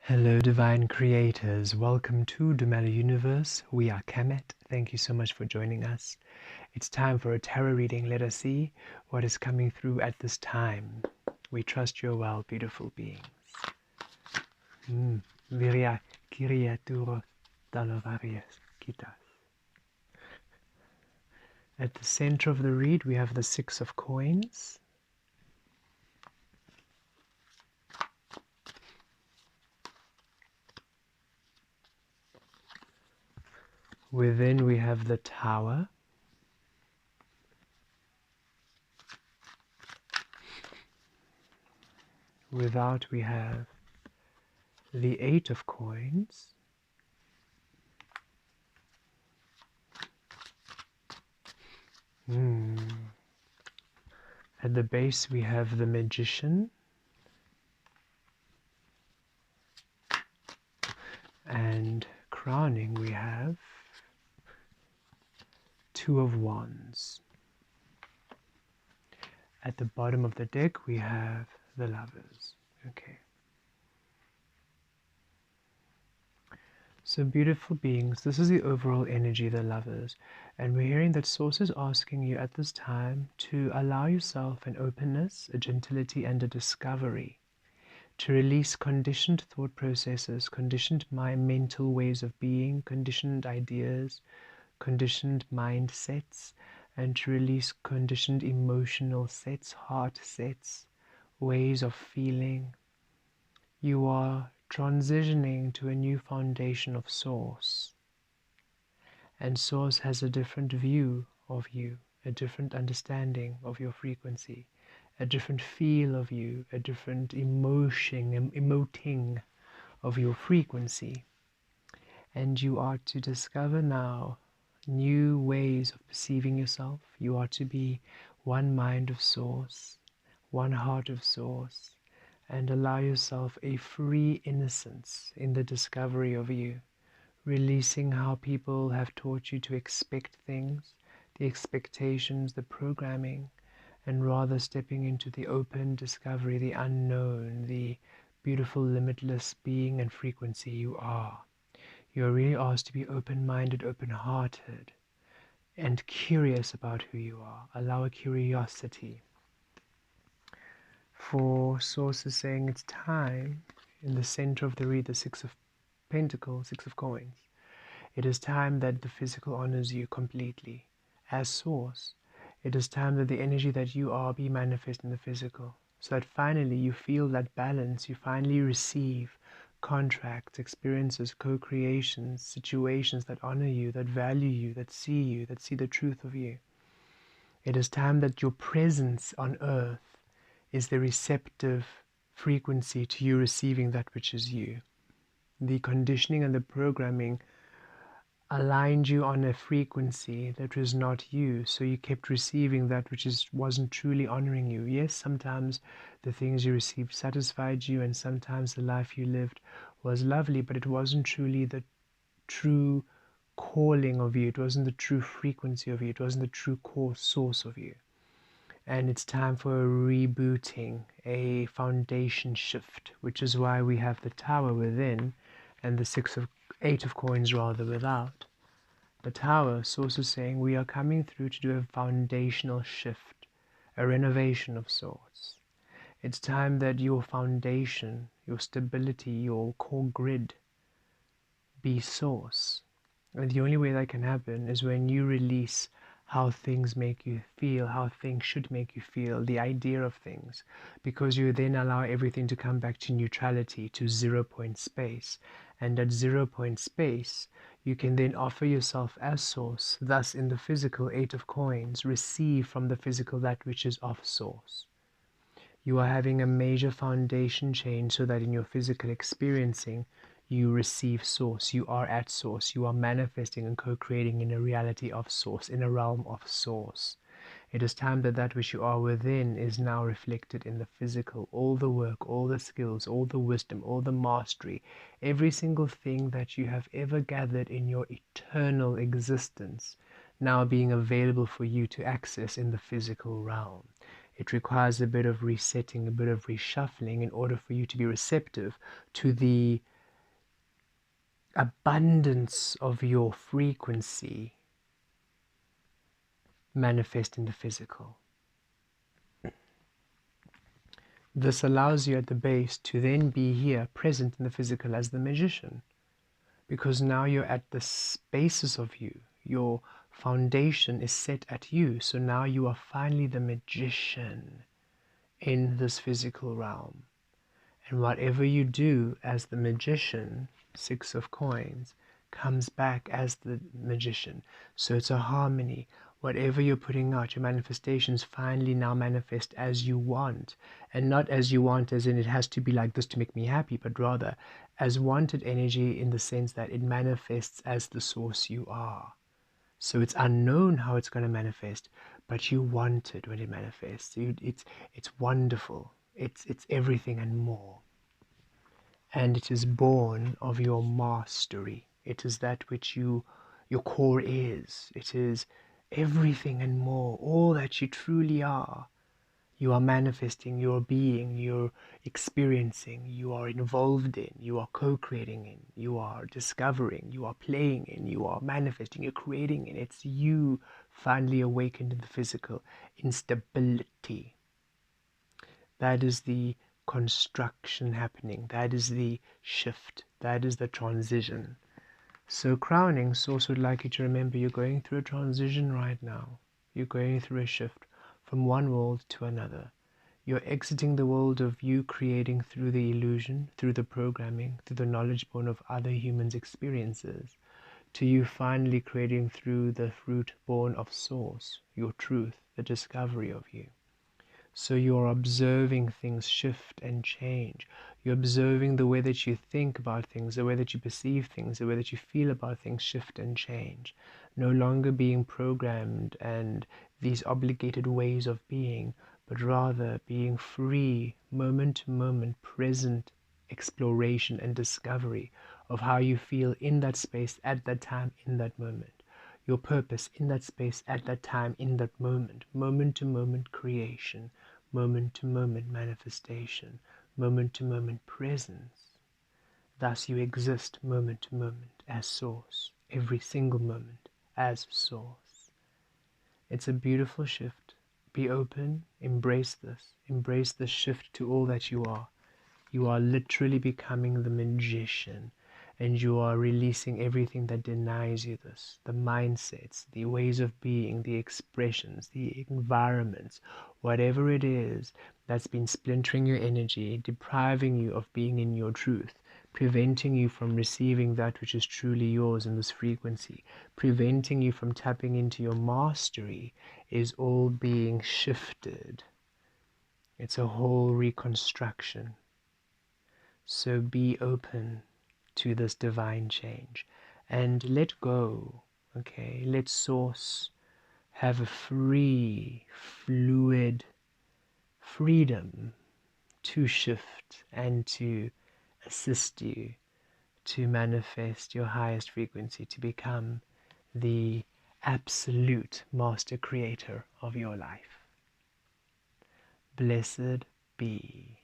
Hello, divine creators. Welcome to the Meta Universe. We are Kemet. Thank you so much for joining us. It's time for a tarot reading. Let us see what is coming through at this time. We trust you're well, beautiful beings. Viria criaturos talovarias quitas. At the center of the read, we have the Six of Coins. Within, we have the Tower. Without, we have the Eight of Coins. At the base, we have the Magician. And crowning, we have Two of Wands. At the bottom of the deck, we have the Lovers. Okay. So beautiful beings, this is the overall energy of the Lovers. And we're hearing that Source is asking you at this time to allow yourself an openness, a gentility, and a discovery. To release conditioned thought processes, conditioned mental ways of being, conditioned ideas, conditioned mindsets, and to release conditioned emotional sets, heart sets, ways of feeling. You are transitioning to a new foundation of Source. And Source has a different view of you, a different understanding of your frequency, a different feel of you, a different emoting of your frequency. And you are to discover now new ways of perceiving yourself. You are to be one mind of Source, one heart of Source, and allow yourself a free innocence in the discovery of you, releasing how people have taught you to expect things, the expectations, the programming, and rather stepping into the open discovery, the unknown, the beautiful, limitless being and frequency you are. You are really asked to be open-minded, open-hearted, and curious about who you are. Allow a curiosity. For Source is saying it's time, in the center of the read, the Six of Pentacles, Six of Coins. It is time that the physical honors you completely. As Source, it is time that the energy that you are be manifest in the physical, so that finally you feel that balance, you finally receive contracts, experiences, co-creations, situations that honor you, that value you, that see the truth of you. It is time that your presence on earth is the receptive frequency to you receiving that which is you. The conditioning and the programming aligned you on a frequency that was not you, so you kept receiving that which wasn't truly honoring you. Yes, sometimes the things you received satisfied you, and sometimes the life you lived was lovely, but it wasn't truly the true calling of you. It wasn't the true frequency of you. It wasn't the true core source of you. And it's time for a rebooting, a foundation shift, which is why we have the Tower within and the Eight of Coins rather without. The Tower, Source is saying, we are coming through to do a foundational shift, a renovation of sorts. It's time that your foundation, your stability, your core grid be Source. And the only way that can happen is when you release how things make you feel, how things should make you feel, the idea of things, because you then allow everything to come back to neutrality, to 0 point space. And at 0 point space, you can then offer yourself as Source, thus in the physical Eight of Coins, receive from the physical that which is of Source. You are having a major foundation change so that in your physical experiencing, you receive Source, you are at Source, you are manifesting and co-creating in a reality of Source, in a realm of Source. It is time that that which you are within is now reflected in the physical, all the work, all the skills, all the wisdom, all the mastery, every single thing that you have ever gathered in your eternal existence, now being available for you to access in the physical realm. It requires a bit of resetting, a bit of reshuffling in order for you to be receptive to the abundance of your frequency manifest in the physical. This allows you at the base to then be here, present in the physical as the magician, because now you're at the basis of you. Your foundation is set at you, so now you are finally the magician in this physical realm. And whatever you do as the magician, 6 of coins, comes back as the magician. So it's a harmony. Whatever you're putting out, your manifestations finally now manifest as you want. And not as you want as in it has to be like this to make me happy, but rather as wanted energy in the sense that it manifests as the source you are. So it's unknown how it's going to manifest, but you want it when it manifests. It's wonderful. It's everything and more. And it is born of your mastery. It is that which your core is. It is everything and more, all that you truly are. You are manifesting, you are being, you're experiencing, you are involved in, you are co-creating in, you are discovering, you are playing in, you are manifesting, you're creating in. It's you finally awakened in the physical instability. That is the construction happening. That is the shift. That is the transition. So crowning, Source would like you to remember you're going through a transition right now. You're going through a shift from one world to another. You're exiting the world of you creating through the illusion, through the programming, through the knowledge born of other humans' experiences, to you finally creating through the fruit born of Source, your truth, the discovery of you. So you're observing things shift and change. You're observing the way that you think about things, the way that you perceive things, the way that you feel about things shift and change. No longer being programmed and these obligated ways of being, but rather being free, moment to moment, present exploration and discovery of how you feel in that space, at that time, in that moment. Your purpose in that space, at that time, in that moment. Moment to moment creation. Moment to moment manifestation. Moment to moment presence. Thus you exist moment to moment as Source. Every single moment as Source. It's a beautiful shift. Be open. Embrace this. Embrace the shift to all that you are. You are literally becoming the magician, and you are releasing everything that denies you this. The mindsets, the ways of being, the expressions, the environments, whatever it is that's been splintering your energy, depriving you of being in your truth, preventing you from receiving that which is truly yours in this frequency, preventing you from tapping into your mastery, is all being shifted. It's a whole reconstruction. So be open to this divine change and let go, okay? Let Source have a free, fluid freedom to shift and to assist you to manifest your highest frequency, to become the absolute master creator of your life. Blessed be.